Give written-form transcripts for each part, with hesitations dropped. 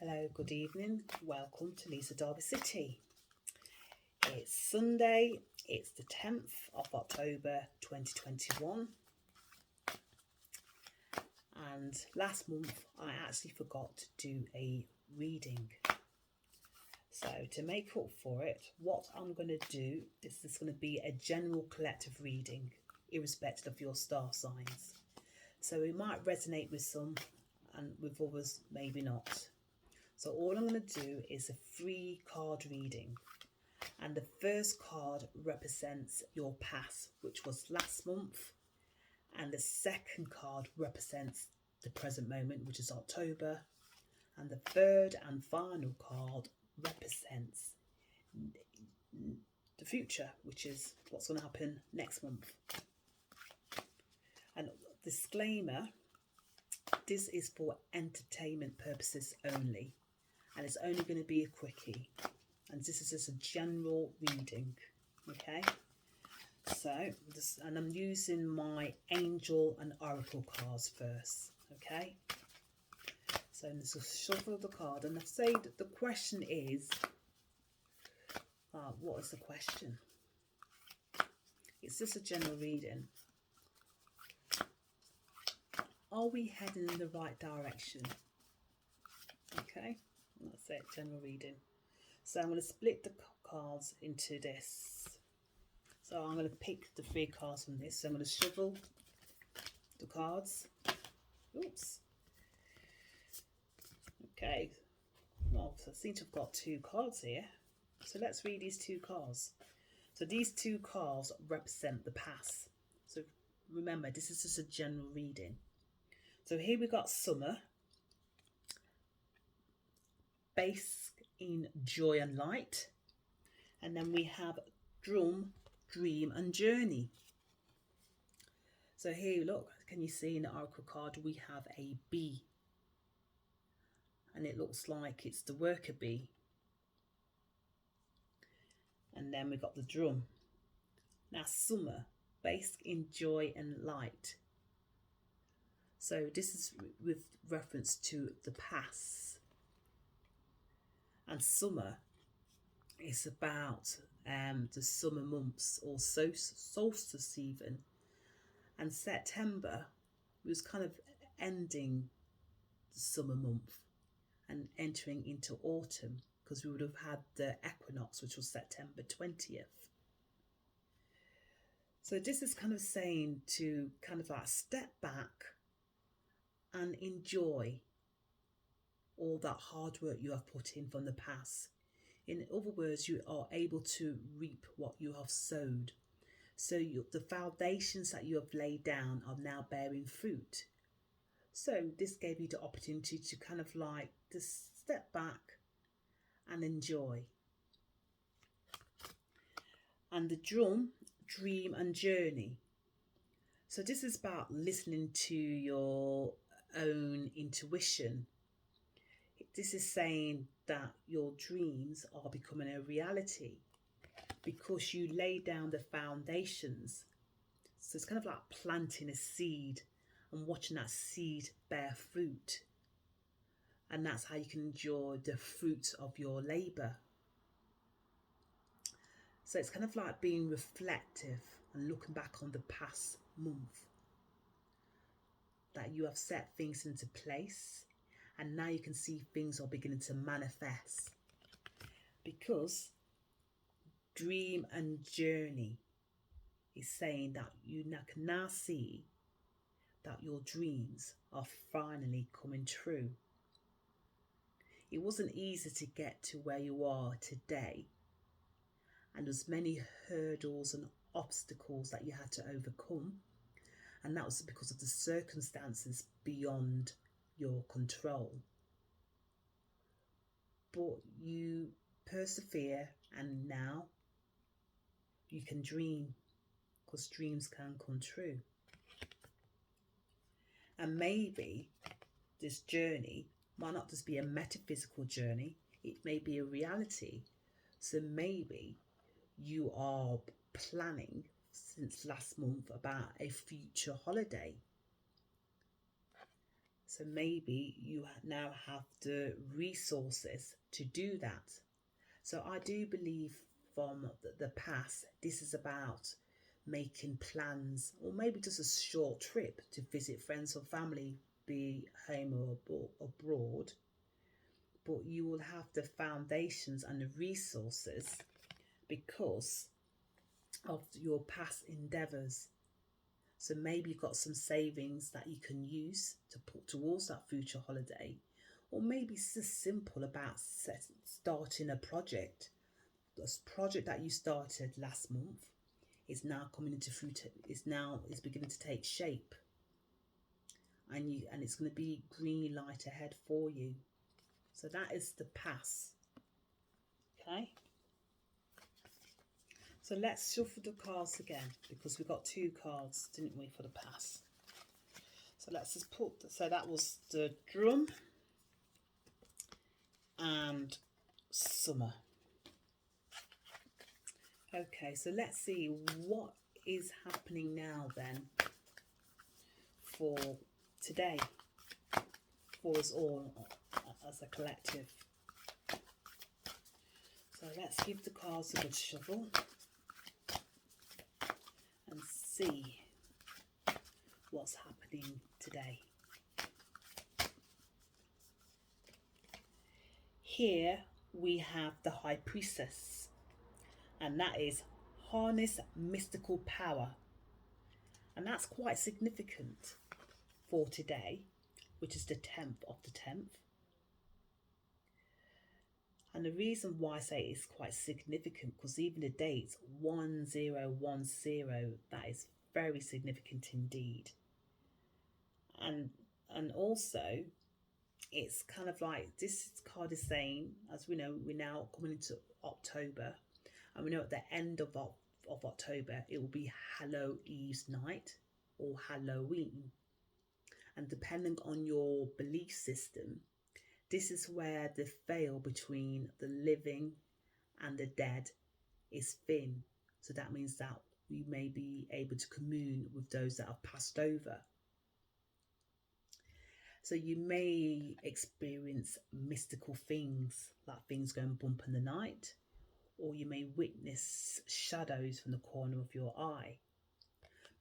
Hello, good evening. Welcome to Lisa Derby City. It's Sunday, it's the 10th of October 2021. And last month I actually forgot to do a reading. So to make up for it, what I'm going to do is going to be a general collective reading, irrespective of your star signs. So it might resonate with some and with others maybe not. So all I'm going to do is a 3-card reading, and the first card represents your past, which was last month, and the second card represents the present moment, which is October, and the third and final card represents the future, which is what's going to happen next month. And disclaimer, this is for entertainment purposes only, and it's only going to be a quickie, and this is just a general reading. Okay, so and I'm using my angel and oracle cards first. Okay, so this will shuffle the card, and I've said the question is, what is the question? It's just a general reading. Are we heading in the right direction? Okay, that's it, general reading. So I'm going to split the cards into this. So I'm going to pick the 3 cards from this. So I'm going to shuffle the cards. Oops. Okay. Well, so I seem to have got 2 cards here. So let's read these 2 cards. So these 2 cards represent the past. So remember, this is just a general reading. So here we got summer, bask in joy and light, and then we have drum, dream and journey. So here, look, can you see in the oracle card we have a bee, and it looks like it's the worker bee. And then we got the drum. Now summer, bask in joy and light. So this is with reference to the past. And summer is about the summer months, or solstice even. And September was kind of ending the summer month and entering into autumn, because we would have had the equinox, which was September 20th. So this is kind of saying to kind of like step back and enjoy all that hard work you have put in from the past. In other words, you are able to reap what you have sowed. So the foundations that you have laid down are now bearing fruit. So this gave you the opportunity to kind of like just step back and enjoy. And the drum, dream and journey. So this is about listening to your own intuition. This is saying that your dreams are becoming a reality because you lay down the foundations. So it's kind of like planting a seed and watching that seed bear fruit. And that's how you can enjoy the fruits of your labour. So it's kind of like being reflective and looking back on the past month, that you have set things into place, and now you can see things are beginning to manifest, because dream and journey is saying that you can now see that your dreams are finally coming true. It wasn't easy to get to where you are today, and there's many hurdles and obstacles that you had to overcome, and that was because of the circumstances beyond your control. But you persevere, and now you can dream, because dreams can come true. And maybe this journey might not just be a metaphysical journey, it may be a reality. So maybe you are planning since last month about a future holiday. So maybe you now have the resources to do that. So I do believe from the past, this is about making plans, or maybe just a short trip to visit friends or family, be home or abroad. But you will have the foundations and the resources because of your past endeavours. So maybe you've got some savings that you can use to put towards that future holiday. Or maybe it's just simple about starting a project. This project that you started last month is now coming into fruit, is beginning to take shape. And it's going to be green light ahead for you. So that is the pass. Okay. So let's shuffle the cards again, because we got 2 cards, didn't we, for the pass. So let's just put, so that was the drum and summer. Okay, so let's see what is happening now then for today, for us all as a collective. So let's give the cards a good shuffle and see what's happening today. Here we have the High Priestess, and that is harness mystical power. And that's quite significant for today, which is the 10th of the 10th. And the reason why I say it's quite significant, because even the date 1010, that is very significant indeed. And also, it's kind of like this card is saying, as we know, we're now coming into October, and we know at the end of October it will be Hallow Eve's night or Halloween. And depending on your belief system, this is where the veil between the living and the dead is thin. So that means that we may be able to commune with those that have passed over. So you may experience mystical things, like things going bump in the night, or you may witness shadows from the corner of your eye.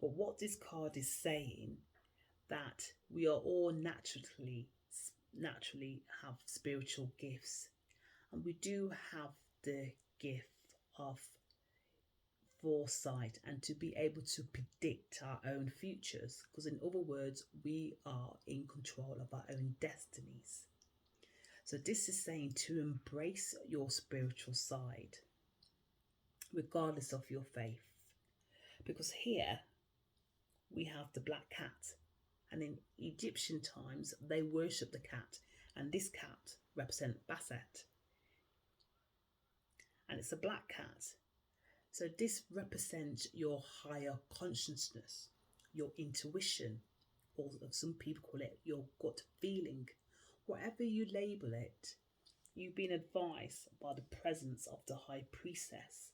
But what this card is saying, that we are all naturally have spiritual gifts, and we do have the gift of foresight and to be able to predict our own futures, because in other words, we are in control of our own destinies. So this is saying to embrace your spiritual side regardless of your faith, because here we have the black cat, and in Egyptian times they worship the cat, and this cat represents Basset, and it's a black cat. So this represents your higher consciousness, your intuition, or some people call it your gut feeling. Whatever you label it, you've been advised by the presence of the High Priestess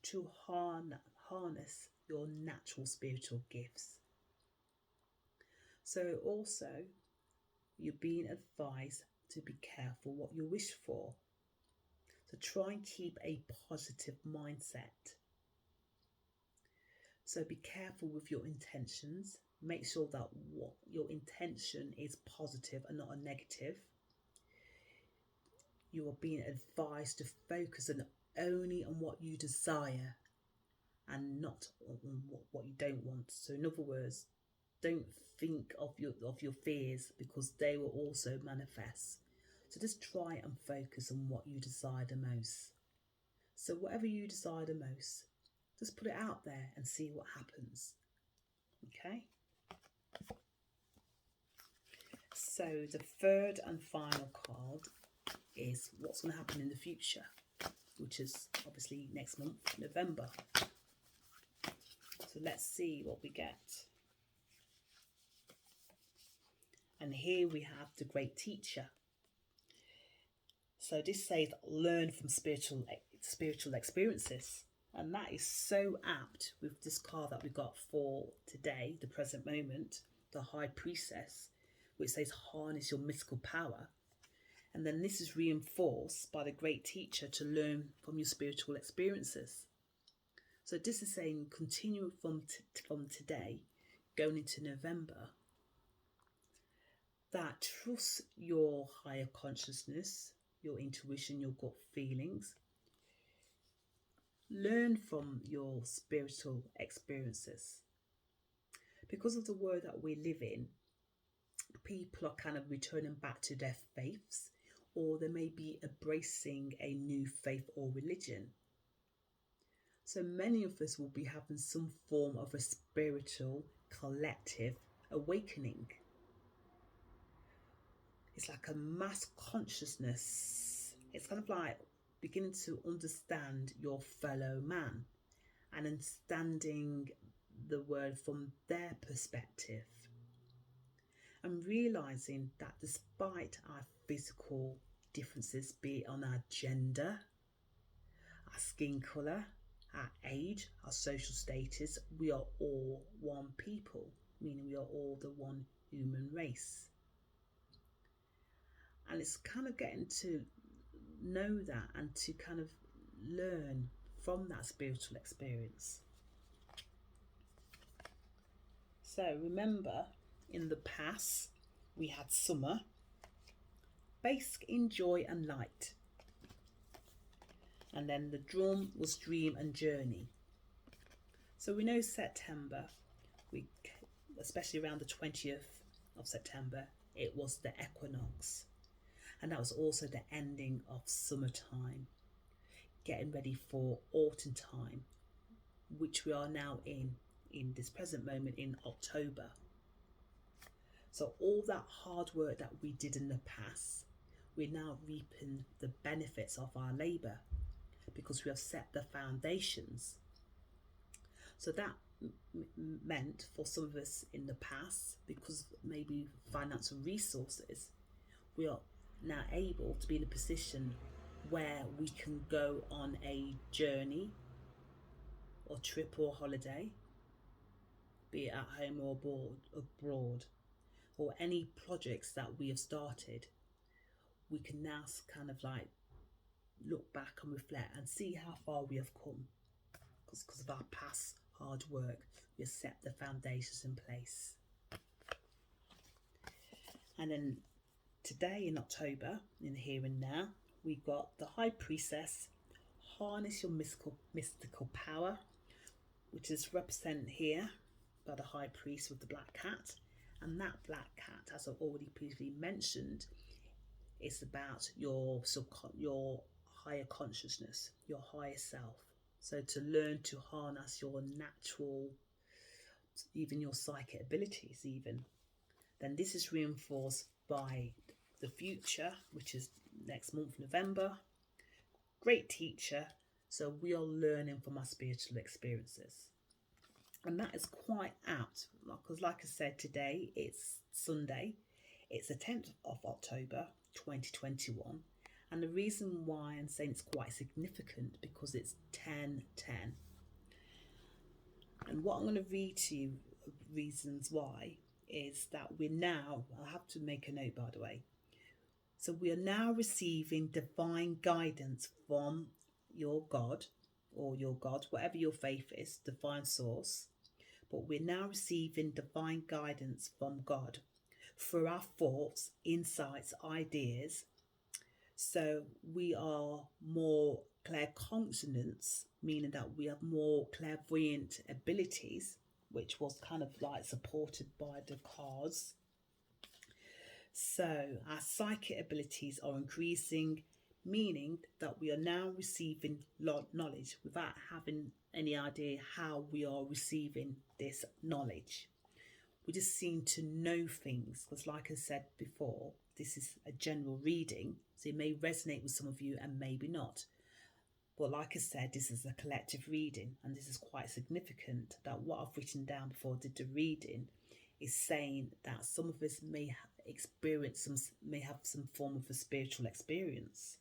to harness your natural spiritual gifts. So also, you're being advised to be careful what you wish for. So try and keep a positive mindset. So be careful with your intentions. Make sure that what your intention is positive and not a negative. You are being advised to focus only on what you desire and not on what you don't want. So in other words, don't think of your fears, because they will also manifest. So just try and focus on what you desire the most. So whatever you desire the most, just put it out there and see what happens. Okay. So the third and final card is what's going to happen in the future, which is obviously next month, November. So let's see what we get. And here we have the great teacher. So this says learn from spiritual experiences. And that is so apt with this card that we got for today, the present moment, the High Priestess, which says harness your mystical power. And then this is reinforced by the great teacher to learn from your spiritual experiences. So this is saying continue from today, going into November, that trust your higher consciousness, your intuition, your gut feelings. Learn from your spiritual experiences. Because of the world that we live in, people are kind of returning back to their faiths, or they may be embracing a new faith or religion. So many of us will be having some form of a spiritual collective awakening. It's like a mass consciousness. It's kind of like beginning to understand your fellow man and understanding the world from their perspective, and realizing that despite our physical differences, be it on our gender, our skin colour, our age, our social status, we are all one people, meaning we are all the one human race. And it's kind of getting to know that and to kind of learn from that spiritual experience. So remember, in the past, we had summer, bask in joy and light. And then the drum was dream and journey. So we know September, especially around the 20th of September, it was the equinox. And that was also the ending of summertime, getting ready for autumn time, which we are now in this present moment in October. So all that hard work that we did in the past, we're now reaping the benefits of our labour because we have set the foundations. So that meant for some of us in the past, because maybe financial resources, we are now able to be in a position where we can go on a journey or trip or holiday, be it at home or abroad, or any projects that we have started. We can now kind of like look back and reflect and see how far we have come, because of our past hard work. We have set the foundations in place. And then today in October, in the here and now, we got the High Priestess, harness your mystical power, which is represented here by the High Priest with the black cat. And that black cat, as I've already previously mentioned, is about your higher consciousness, your higher self. So to learn to harness your natural, even your psychic abilities even. Then this is reinforced by the future, which is next month, November. Great teacher. So we are learning from our spiritual experiences. And that is quite apt, because like I said, today it's Sunday. It's the 10th of October 2021. And the reason why I'm saying it's quite significant, because it's 10:10. And what I'm going to read to you, reasons why, is that we're now, I have to make a note by the way, so we are now receiving divine guidance from your God, or your God, whatever your faith is, divine source. But we're now receiving divine guidance from God through our thoughts, insights, ideas. So we are more claircognizant, meaning that we have more clairvoyant abilities, which was kind of like supported by the cards. So our psychic abilities are increasing, meaning that we are now receiving knowledge without having any idea how we are receiving this knowledge. We just seem to know things, because like I said before, this is a general reading, so it may resonate with some of you and maybe not. But like I said, this is a collective reading, and this is quite significant that what I've written down before I did the reading is saying that some of us may have some form of a spiritual experience.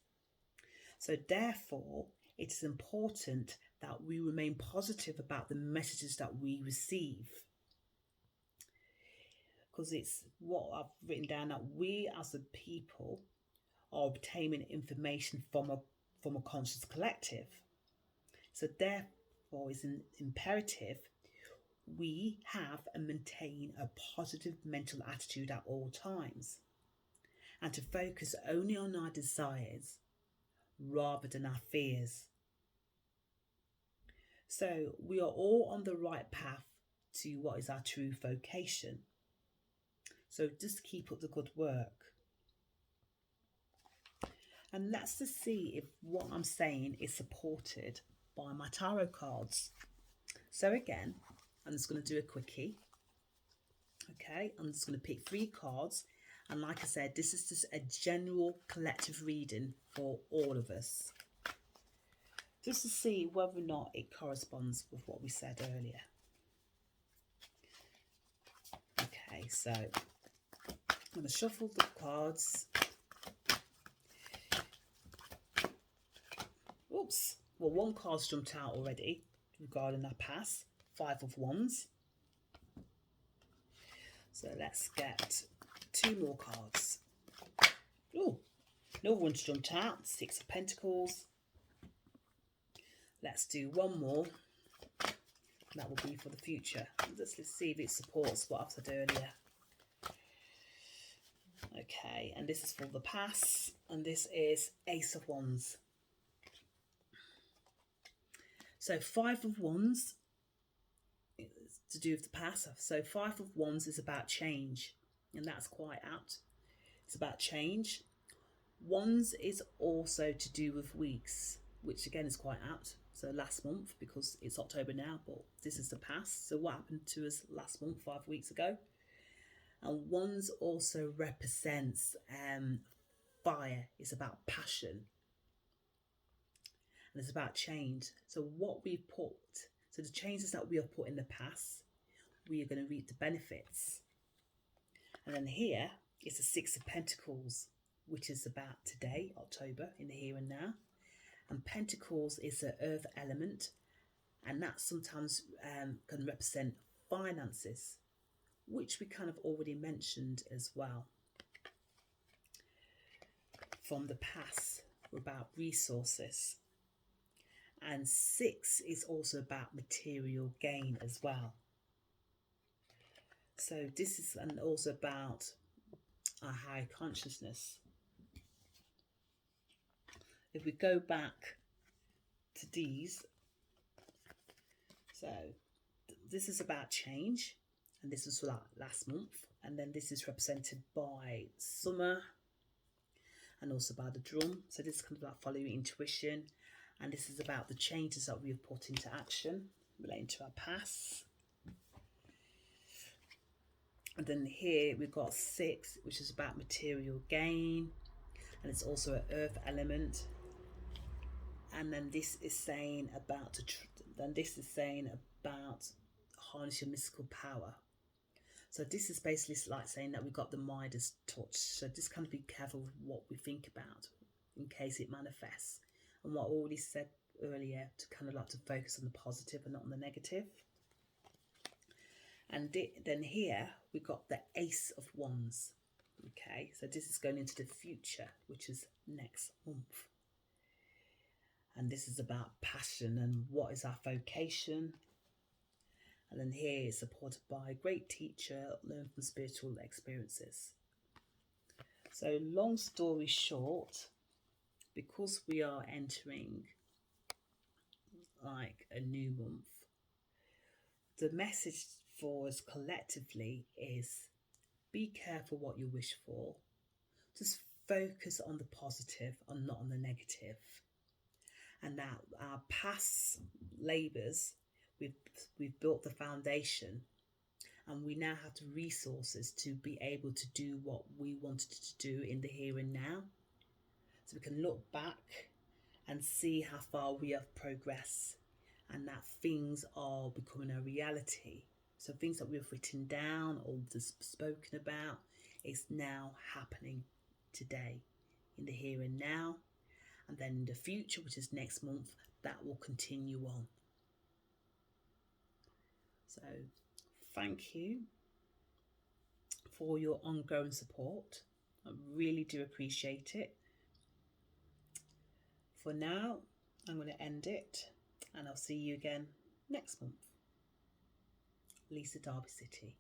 So therefore, it is important that we remain positive about the messages that we receive. because it's what I've written down, that we as a people are obtaining information from a conscious collective. So therefore it's imperative we have and maintain a positive mental attitude at all times, and to focus only on our desires rather than our fears. So we are all on the right path to what is our true vocation. So just keep up the good work. And let's just see if what I'm saying is supported by my tarot cards. So again, I'm just going to do a quickie. Okay, I'm just going to pick 3 cards. And like I said, this is just a general collective reading for all of us, just to see whether or not it corresponds with what we said earlier. Okay, so I'm going to shuffle the cards. Oops. Well, one card's jumped out already regarding our past. 5 of Wands. So let's get 2 more cards. Oh, another one's jumped out. 6 of Pentacles. Let's do one more. That will be for the future. Let's see if it supports what I've said earlier. Okay, and this is for the past. And this is Ace of Wands. So 5 of Wands is to do with the past. So 5 of Wands is about change. And that's quite apt. It's about change. Wands is also to do with weeks, which again is quite apt. So last month, because it's October now, but this is the past. So what happened to us last month, 5 weeks ago? And Wands also represents fire. It's about passion. And it's about change. So so the changes that we have put in the past, we are going to reap the benefits. And then here is the 6 of Pentacles, which is about today, October, in the here and now. And Pentacles is the earth element, and that sometimes can represent finances, which we kind of already mentioned as well. From the past, we're about resources. And 6 is also about material gain as well. So this is also about our high consciousness. If we go back to these, so this is about change, and this was last month, and then this is represented by summer and also by the drum. So this is kind of like following intuition, and this is about the changes that we have put into action relating to our past. And then here we've got 6, which is about material gain, and it's also an earth element. And then this is saying about harness your mystical power. So this is basically like saying that we've got the Midas touch. So just kind of be careful with what we think about in case it manifests. And what I already said earlier, to kind of like to focus on the positive and not on the negative. And then here we've got the Ace of Wands. Okay, so this is going into the future, which is next month. And this is about passion and what is our vocation. And then here is supported by a great teacher, learn from spiritual experiences. So long story short, because we are entering like a new month, the message for us collectively is be careful what you wish for. Just focus on the positive and not on the negative. And that our past labours, we've built the foundation, and we now have the resources to be able to do what we wanted to do in the here and now. So we can look back and see how far we have progressed, and that things are becoming a reality. So things that we've written down or just spoken about is now happening today, in the here and now. And then in the future, which is next month, that will continue on. So thank you for your ongoing support. I really do appreciate it. For now, I'm going to end it, and I'll see you again next month. Lisa, Derby City.